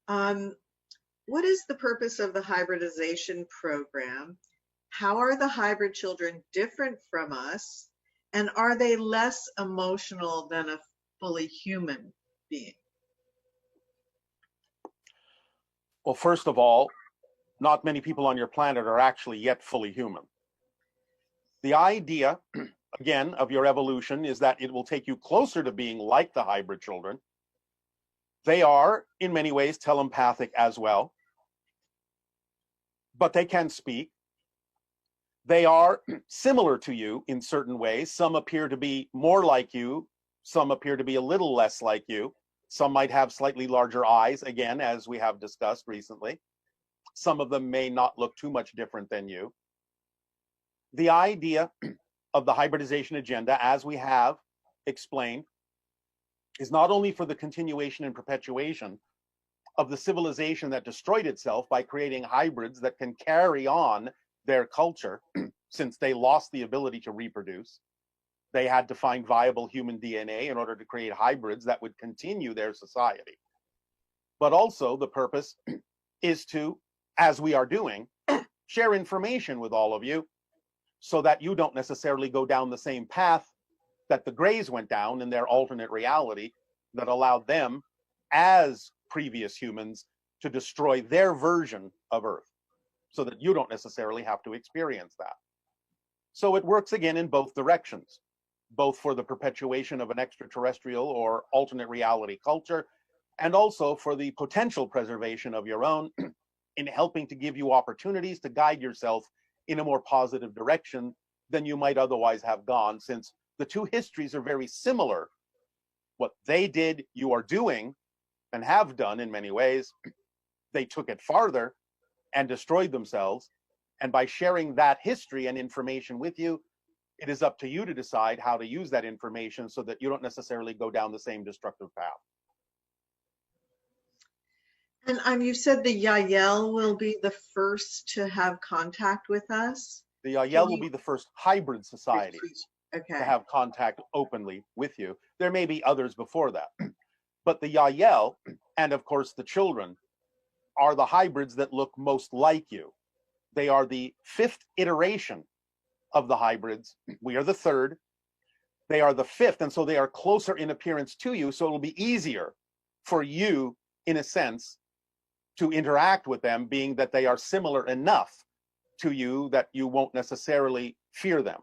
Um, what is the purpose of the hybridization program? How are the hybrid children different from us? And are they less emotional than a fully human being? Well, first of all, not many people on your planet are actually yet fully human. The idea, again, of your evolution is that it will take you closer to being like the hybrid children. They are, in many ways, telepathic as well, but they can speak. They are similar to you in certain ways. Some appear to be more like you. Some appear to be a little less like you. Some might have slightly larger eyes, again, as we have discussed recently. Some of them may not look too much different than you. The idea of the hybridization agenda, as we have explained, is not only for the continuation and perpetuation of the civilization that destroyed itself by creating hybrids that can carry on their culture, since they lost the ability to reproduce. They had to find viable human DNA in order to create hybrids that would continue their society. But also the purpose is to, as we are doing, share information with all of you so that you don't necessarily go down the same path that the Greys went down in their alternate reality that allowed them, as previous humans, to destroy their version of Earth, so that you don't necessarily have to experience that. So it works again in both directions, both for the perpetuation of an extraterrestrial or alternate reality culture, and also for the potential preservation of your own in helping to give you opportunities to guide yourself in a more positive direction than you might otherwise have gone, since the two histories are very similar. What they did, you are doing and have done in many ways. They took it farther and destroyed themselves. And by sharing that history and information with you, it is up to you to decide how to use that information so that you don't necessarily go down the same destructive path. And you said the Yael will be the first to have contact with us. The Can Yael will you? be the first hybrid society to Okay. have contact openly with you. There may be others before that. But the Yael, and of course the children, are the hybrids that look most like you. They are the fifth iteration of the hybrids. We are the third. They are the fifth, and so they are closer in appearance to you, so it'll be easier for you, in a sense, to interact with them, being that they are similar enough to you that you won't necessarily fear them.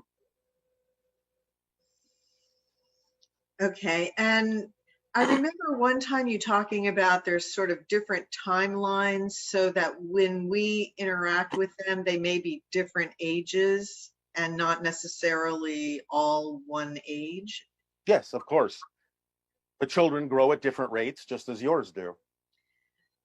Okay. And I remember one time you talking about there's sort of different timelines so that when we interact with them, they may be different ages and not necessarily all one age. Yes, of course. The children grow at different rates, just as yours do.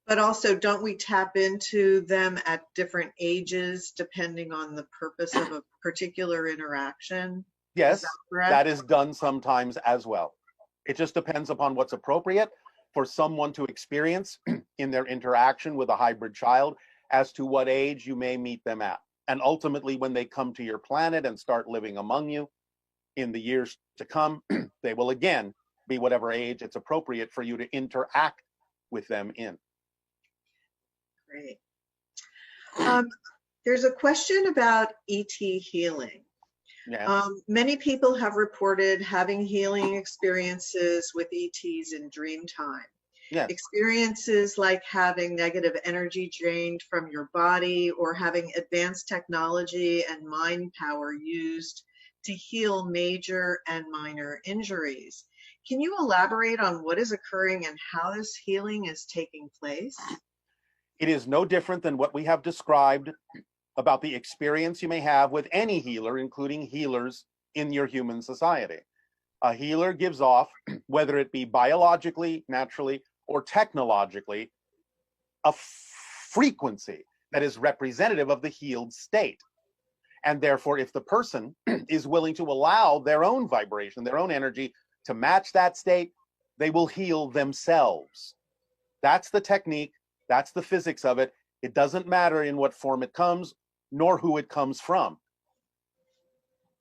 But also, don't we tap into them at different ages depending on the purpose of a particular interaction? Is that Yes, that correct? is done sometimes as well. It just depends upon what's appropriate for someone to experience in their interaction with a hybrid child as to what age you may meet them at. And ultimately, when they come to your planet and start living among you in the years to come, they will again be whatever age it's appropriate for you to interact with them in. Great. There's a question about ET healing. Yes. Many people have reported having healing experiences with ETs in dream time. Yes. Experiences like having negative energy drained from your body or having advanced technology and mind power used to heal major and minor injuries. Can you elaborate on what is occurring and how this healing is taking place? It is no different than what we have described about the experience you may have with any healer, including healers in your human society. A healer gives off, whether it be biologically, naturally, or technologically, a frequency that is representative of the healed state. And therefore, if the person is willing to allow their own vibration, their own energy to match that state, they will heal themselves. That's the technique. That's the physics of it. It doesn't matter in what form it comes, nor who it comes from.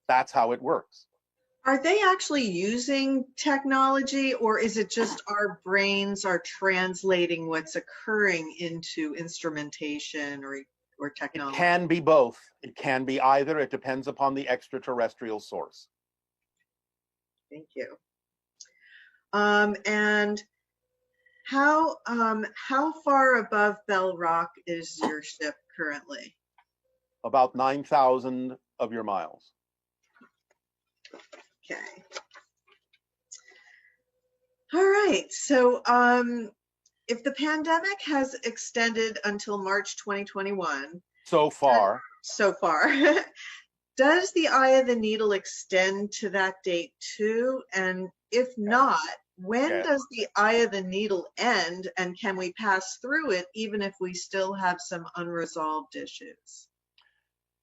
That's how it works. Are they actually using technology, or is it just our brains are translating what's occurring into instrumentation or It technology? can be both. It can be either. It depends upon the extraterrestrial source. Thank you. And how far above Bell Rock is your ship currently? About 9,000 of your miles. Okay. All right. So, if the pandemic has extended until March 2021, So far, so far, does the eye of the needle extend to that date too? And if yes, not, when yes. does the eye of the needle end? And can we pass through it even if we still have some unresolved issues?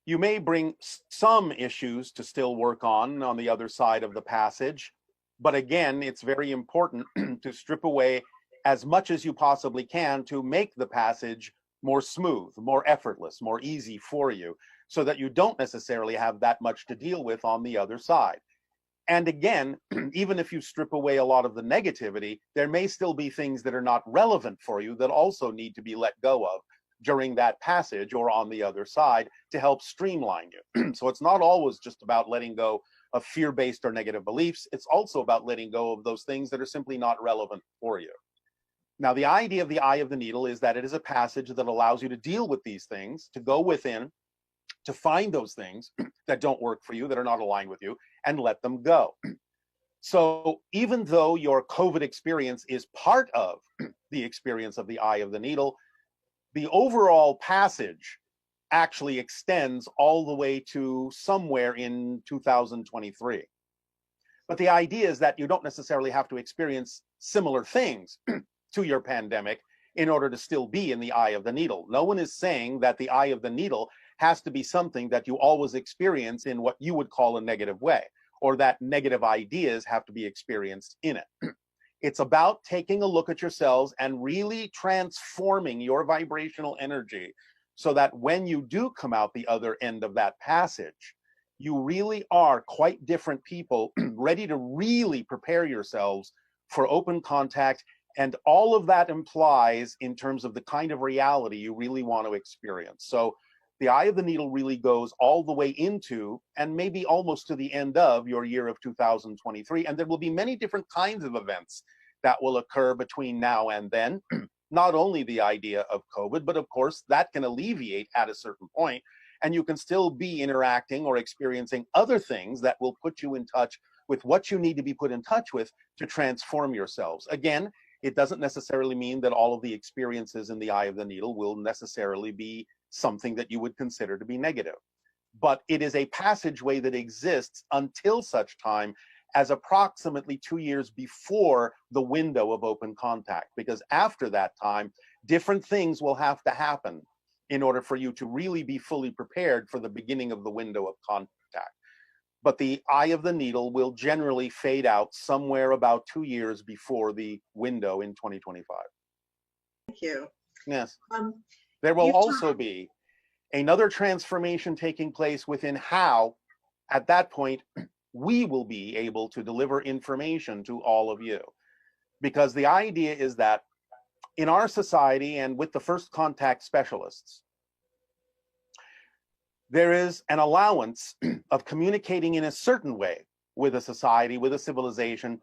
You may bring some issues to still work on the other side of the passage. But again, it's very important to strip away as much as you possibly can to make the passage more smooth, more effortless, more easy for you, so that you don't necessarily have that much to deal with on the other side. And again, even if you strip away a lot of the negativity, there may still be things that are not relevant for you that also need to be let go of during that passage or on the other side to help streamline you. So it's not always just about letting go of fear based or negative beliefs. It's also about letting go of those things that are simply not relevant for you. Now, the idea of the eye of the needle is that it is a passage that allows you to deal with these things, to go within, to find those things that don't work for you, that are not aligned with you, and let them go. So even though your COVID experience is part of the experience of the eye of the needle, the overall passage actually extends all the way to somewhere in 2023. But the idea is that you don't necessarily have to experience similar things to your pandemic in order to still be in the eye of the needle. No one is saying that the eye of the needle has to be something that you always experience in what you would call a negative way, or that negative ideas have to be experienced in it. It's about taking a look at yourselves and really transforming your vibrational energy so that when you do come out the other end of that passage, you really are quite different people, ready to really prepare yourselves for open contact. And all of that implies in terms of the kind of reality you really want to experience. So the eye of the needle really goes all the way into and maybe almost to the end of your year of 2023. And there will be many different kinds of events that will occur between now and then. Not only the idea of COVID, but of course, that can alleviate at a certain point, and you can still be interacting or experiencing other things that will put you in touch with what you need to be put in touch with to transform yourselves. Again, it doesn't necessarily mean that all of the experiences in the eye of the needle will necessarily be something that you would consider to be negative. But it is a passageway that exists until such time as approximately 2 years before the window of open contact, because after that time, different things will have to happen in order for you to really be fully prepared for the beginning of the window of contact. But the eye of the needle will generally fade out somewhere about 2 years before the window in 2025. Thank you. Yes. Um, There will you've talked, also be another transformation taking place within how, at that point, we will be able to deliver information to all of you. Because the idea is that in our society and with the first contact specialists, there is an allowance of communicating in a certain way with a society, with a civilization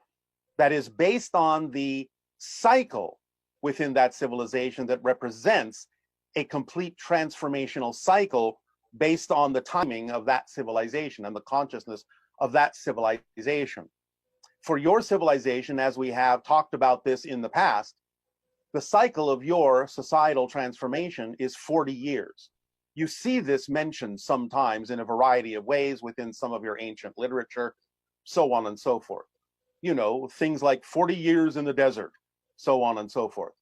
that is based on the cycle within that civilization that represents a complete transformational cycle based on the timing of that civilization and the consciousness of that civilization. For your civilization, as we have talked about this in the past, the cycle of your societal transformation is 40 years. You see this mentioned sometimes in a variety of ways within some of your ancient literature, so on and so forth. You know, things like 40 years in the desert, so on and so forth.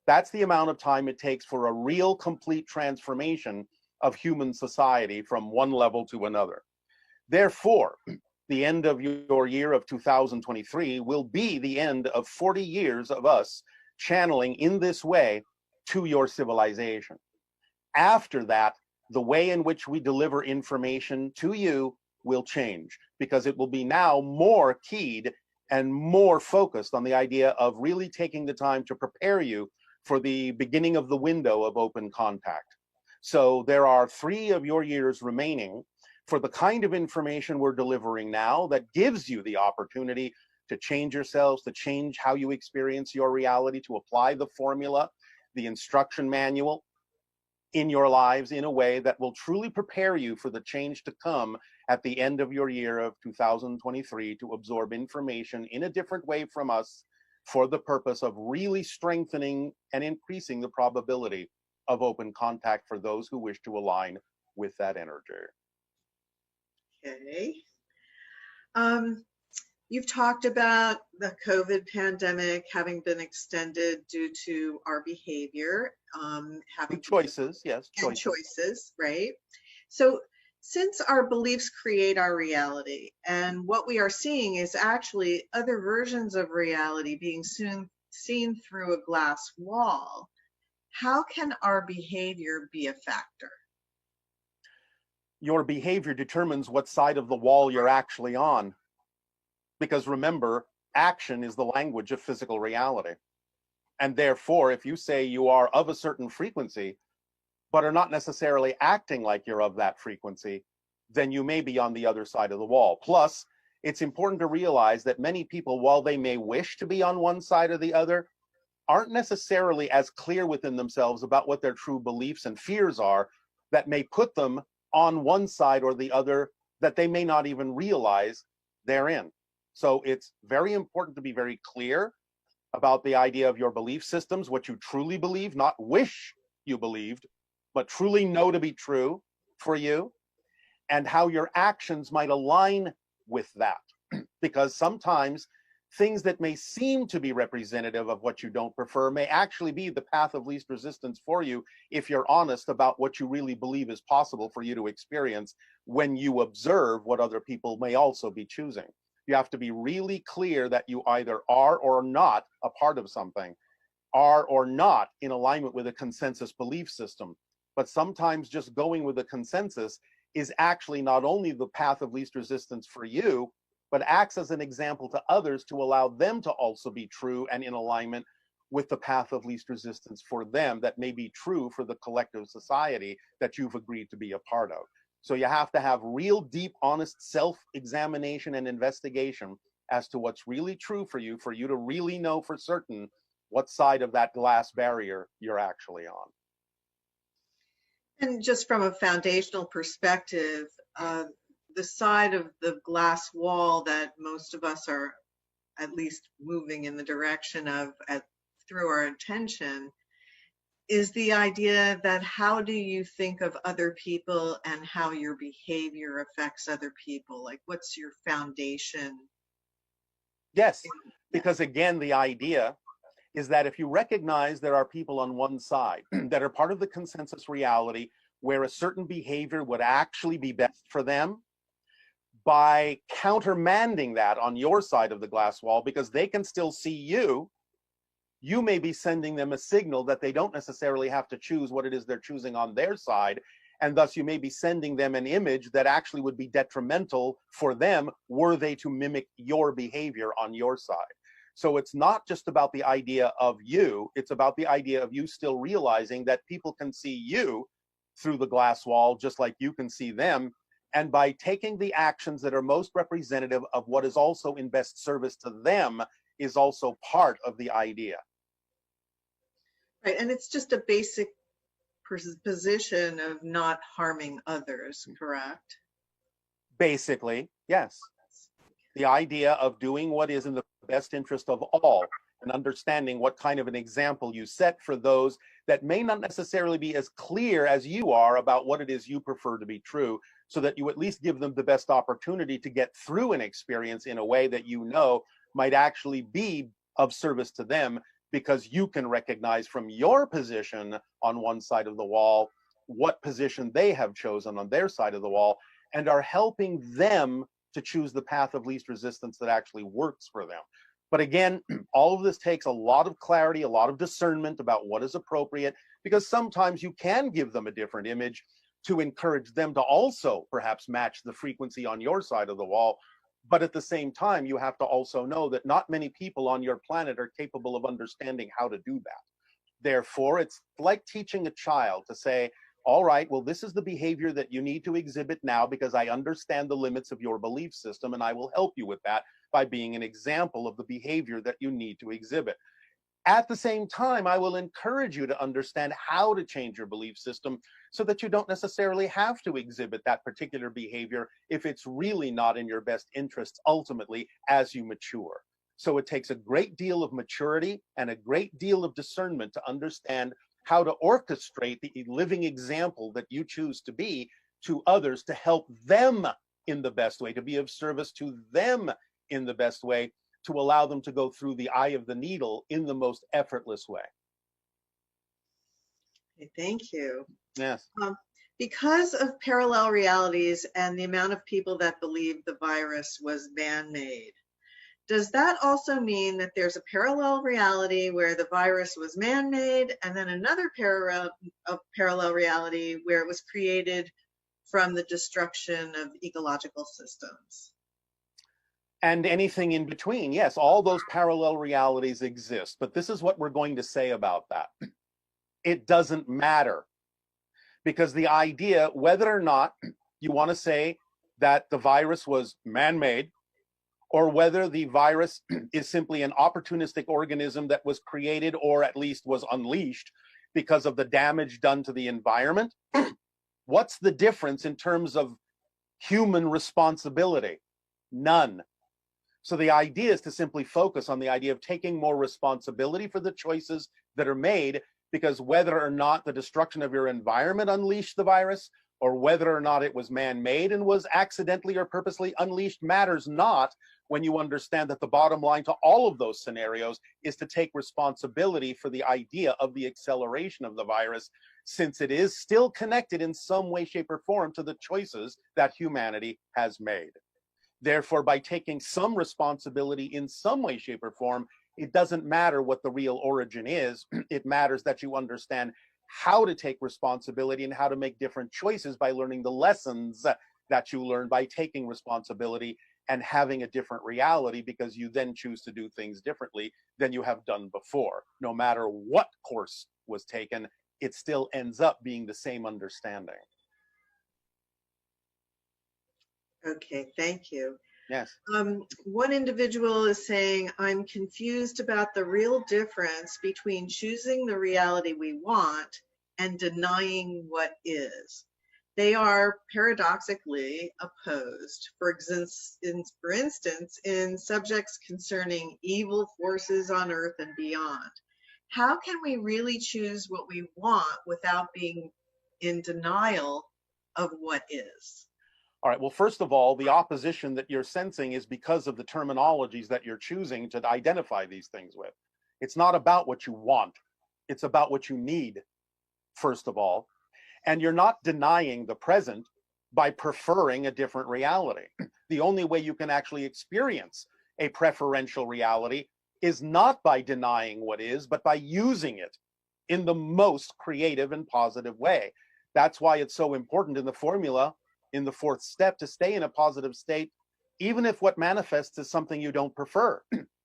That's the amount of time it takes for a real complete transformation of human society from one level to another. Therefore, the end of your year of 2023 will be the end of 40 years of us channeling in this way to your civilization. After that, the way in which we deliver information to you will change. because it will be now more keyed and more focused on the idea of really taking the time to prepare you for the beginning of the window of open contact. So there are 3 of your years remaining for the kind of information we're delivering now that gives you the opportunity to change yourselves, to change how you experience your reality, to apply the formula, the instruction manual in your lives in a way that will truly prepare you for the change to come at the end of your year of 2023, to absorb information in a different way from us for the purpose of really strengthening and increasing the probability of open contact for those who wish to align with that energy. Okay. Um, you've talked about the COVID pandemic having been extended due to our behavior, having Choices, yes, and choices. choices, right? So, since our beliefs create our reality, and what we are seeing is actually other versions of reality being seen through a glass wall, how can our behavior be a factor? Your behavior determines what side of the wall you're actually on. Because remember, action is the language of physical reality. And therefore, if you say you are of a certain frequency, but are not necessarily acting like you're of that frequency, then you may be on the other side of the wall. Plus, it's important to realize that many people, while they may wish to be on one side or the other, aren't necessarily as clear within themselves about what their true beliefs and fears are that may put them on one side or the other that they may not even realize they're in. So it's very important to be very clear about the idea of your belief systems, what you truly believe, not wish you believed, but truly know to be true for you, and how your actions might align with that. Because sometimes things that may seem to be representative of what you don't prefer may actually be the path of least resistance for you if you're honest about what you really believe is possible for you to experience when you observe what other people may also be choosing. You have to be really clear that you either are or not a part of something, are or not in alignment with a consensus belief system. But sometimes just going with a consensus is actually not only the path of least resistance for you, but acts as an example to others to allow them to also be true and in alignment with the path of least resistance for them that may be true for the collective society that you've agreed to be a part of. So you have to have real deep, honest self-examination and investigation as to what's really true for you to really know for certain what side of that glass barrier you're actually on. And just from a foundational perspective, the side of the glass wall that most of us are at least moving in the direction of through our attention is the idea that how do you think of other people and how your behavior affects other people? Like, what's your foundation? Yes, because again, the idea is that if you recognize there are people on one side that are part of the consensus reality where a certain behavior would actually be best for them, by countermanding that on your side of the glass wall, because they can still see you, you may be sending them a signal that they don't necessarily have to choose what it is they're choosing on their side. And thus you may be sending them an image that actually would be detrimental for them were they to mimic your behavior on your side. So it's not just about the idea of you, it's about the idea of you still realizing that people can see you through the glass wall just like you can see them. And by taking the actions that are most representative of what is also in best service to them is also part of the idea. Right, and it's just a basic position of not harming others, correct? Basically, yes. The idea of doing what is in the best interest of all and understanding what kind of an example you set for those that may not necessarily be as clear as you are about what it is you prefer to be true, so that you at least give them the best opportunity to get through an experience in a way that you know might actually be of service to them, because you can recognize from your position on one side of the wall what position they have chosen on their side of the wall and are helping them to choose the path of least resistance that actually works for them. But again, all of this takes a lot of clarity, a lot of discernment about what is appropriate, because sometimes you can give them a different image to encourage them to also perhaps match the frequency on your side of the wall. But at the same time, you have to also know that not many people on your planet are capable of understanding how to do that. Therefore, it's like teaching a child to say, all right, well, this is the behavior that you need to exhibit now because I understand the limits of your belief system, and I will help you with that by being an example of the behavior that you need to exhibit. At the same time, I will encourage you to understand how to change your belief system so that you don't necessarily have to exhibit that particular behavior if it's really not in your best interests ultimately as you mature. So it takes a great deal of maturity and a great deal of discernment to understand how to orchestrate the living example that you choose to be to others to help them in the best way, to be of service to them in the best way, to allow them to go through the eye of the needle in the most effortless way. Okay, thank you. Yes. Because of parallel realities and the amount of people that believe the virus was man-made, does that also mean that there's a parallel reality where the virus was man-made and then another parallel reality where it was created from the destruction of ecological systems? And anything in between. Yes, all those parallel realities exist. But this is what we're going to say about that. It doesn't matter. Because the idea, whether or not you want to say that the virus was man-made, or whether the virus is simply an opportunistic organism that was created or at least was unleashed because of the damage done to the environment, what's the difference in terms of human responsibility? None. So the idea is to simply focus on the idea of taking more responsibility for the choices that are made, because whether or not the destruction of your environment unleashed the virus, or whether or not it was man-made and was accidentally or purposely unleashed, matters not when you understand that the bottom line to all of those scenarios is to take responsibility for the idea of the acceleration of the virus, since it is still connected in some way, shape, or form to the choices that humanity has made. Therefore, by taking some responsibility in some way, shape, or form, it doesn't matter what the real origin is. It matters that you understand how to take responsibility and how to make different choices by learning the lessons that you learn by taking responsibility and having a different reality, because you then choose to do things differently than you have done before. No matter what course was taken, it still ends up being the same understanding. Okay, thank you. Yes. One individual is saying, I'm confused about the real difference between choosing the reality we want and denying what is. They are paradoxically opposed. For instance, in subjects concerning evil forces on earth and beyond, how can we really choose what we want without being in denial of what is? All right. Well, first of all, the opposition that you're sensing is because of the terminologies that you're choosing to identify these things with. It's not about what you want, it's about what you need, first of all. And you're not denying the present by preferring a different reality. The only way you can actually experience a preferential reality is not by denying what is, but by using it in the most creative and positive way. That's why it's so important in the formula, in the fourth step, to stay in a positive state, even if what manifests is something you don't prefer.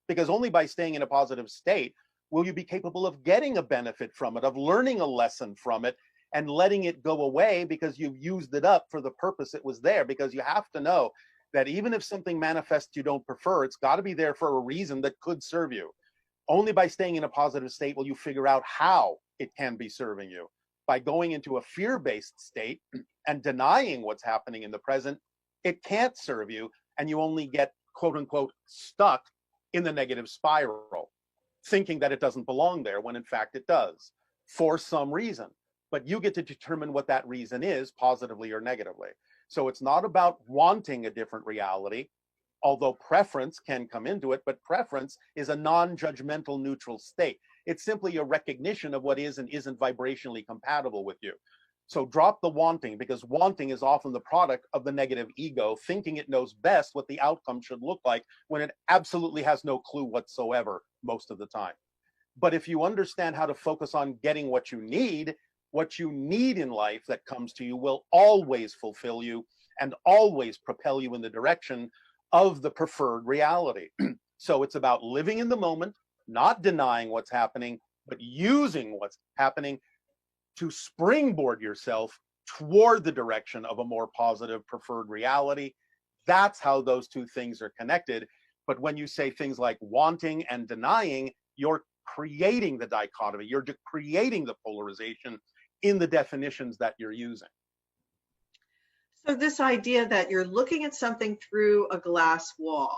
Because only by staying in a positive state will you be capable of getting a benefit from it, of learning a lesson from it, and letting it go away because you've used it up for the purpose it was there. Because you have to know that even if something manifests you don't prefer, it's got to be there for a reason that could serve you. Only by staying in a positive state will you figure out how it can be serving you. By going into a fear-based state and denying what's happening in the present, it can't serve you, and you only get, quote unquote, stuck in the negative spiral, thinking that it doesn't belong there when in fact it does, for some reason. But you get to determine what that reason is, positively or negatively. So it's not about wanting a different reality, although preference can come into it, but preference is a non-judgmental neutral state. It's simply a recognition of what is and isn't vibrationally compatible with you. So drop the wanting, because wanting is often the product of the negative ego, thinking it knows best what the outcome should look like when it absolutely has no clue whatsoever most of the time. But if you understand how to focus on getting what you need, what you need in life that comes to you will always fulfill you and always propel you in the direction of the preferred reality. So it's about living in the moment, not denying what's happening, but using what's happening to springboard yourself toward the direction of a more positive preferred reality. That's how those two things are connected. But when you say things like wanting and denying, you're creating the dichotomy, you're creating the polarization in the definitions that you're using. So this idea that you're looking at something through a glass wall,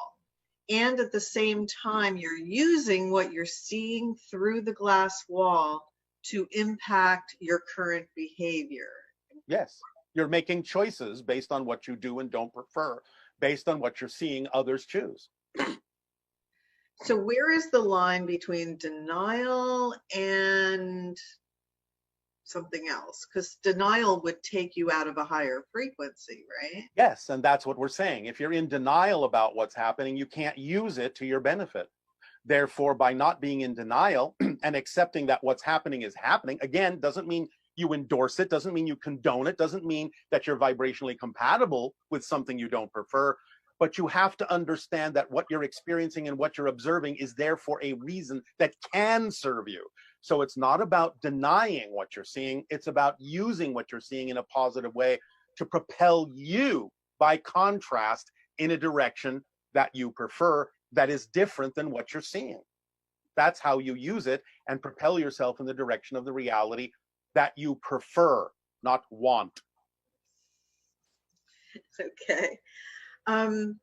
and at the same time, you're using what you're seeing through the glass wall to impact your current behavior. Yes, you're making choices based on what you do and don't prefer, based on what you're seeing others choose. So where is the line between denial and something else? Because denial would take you out of a higher frequency, right? Yes, and that's what we're saying. If you're in denial about what's happening, you can't use it to your benefit. Therefore, by not being in denial and accepting that what's happening is happening, again, doesn't mean you endorse it, doesn't mean you condone it, doesn't mean that you're vibrationally compatible with something you don't prefer. But you have to understand that what you're experiencing and what you're observing is there for a reason that can serve you. So it's not about denying what you're seeing, it's about using what you're seeing in a positive way to propel you, by contrast, in a direction that you prefer that is different than what you're seeing. That's how you use it and propel yourself in the direction of the reality that you prefer, not want. Okay. Um,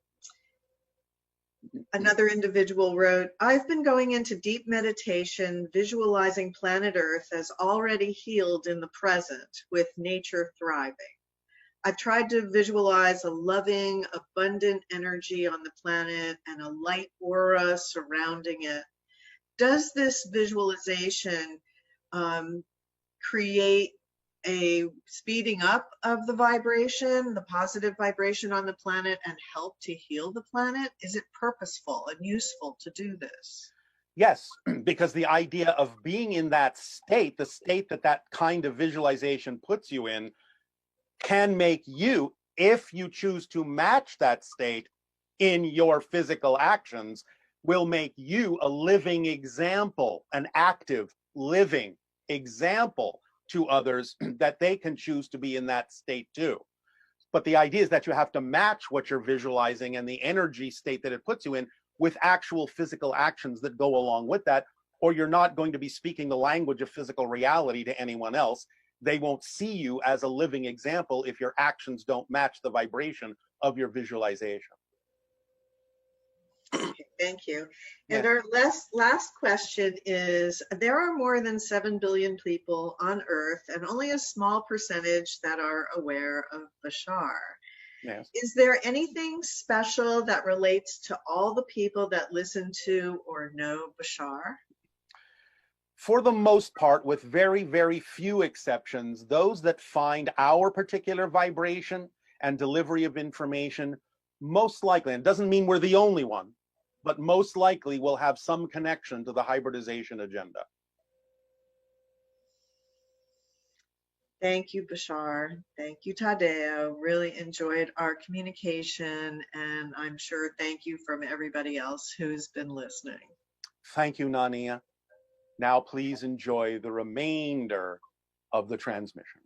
Another individual wrote, I've been going into deep meditation, visualizing planet Earth as already healed in the present with nature thriving. I've tried to visualize a loving, abundant energy on the planet and a light aura surrounding it. Does this visualization create a speeding up of the vibration, the positive vibration on the planet, and help to heal the planet? Is it purposeful and useful to do this? Yes, because the idea of being in that state, the state that that kind of visualization puts you in, can make you, if you choose to match that state in your physical actions, will make you a living example, an active, living example to others that they can choose to be in that state too. But the idea is that you have to match what you're visualizing and the energy state that it puts you in with actual physical actions that go along with that, or you're not going to be speaking the language of physical reality to anyone else. They won't see you as a living example if your actions don't match the vibration of your visualization. Okay, thank you. And Yes. our last question is, there are more than 7 billion people on Earth and only a small percentage that are aware of Bashar. Yes. Is there anything special that relates to all the people that listen to or know Bashar? For the most part, with very, very few exceptions, those that find our particular vibration and delivery of information, most likely, and it doesn't mean we're the only one, but most likely will have some connection to the hybridization agenda. Thank you, Bashar. Thank you, Tadeo. Really enjoyed our communication, and I'm sure thank you from everybody else who's been listening. Thank you, Nania. Now please enjoy the remainder of the transmission.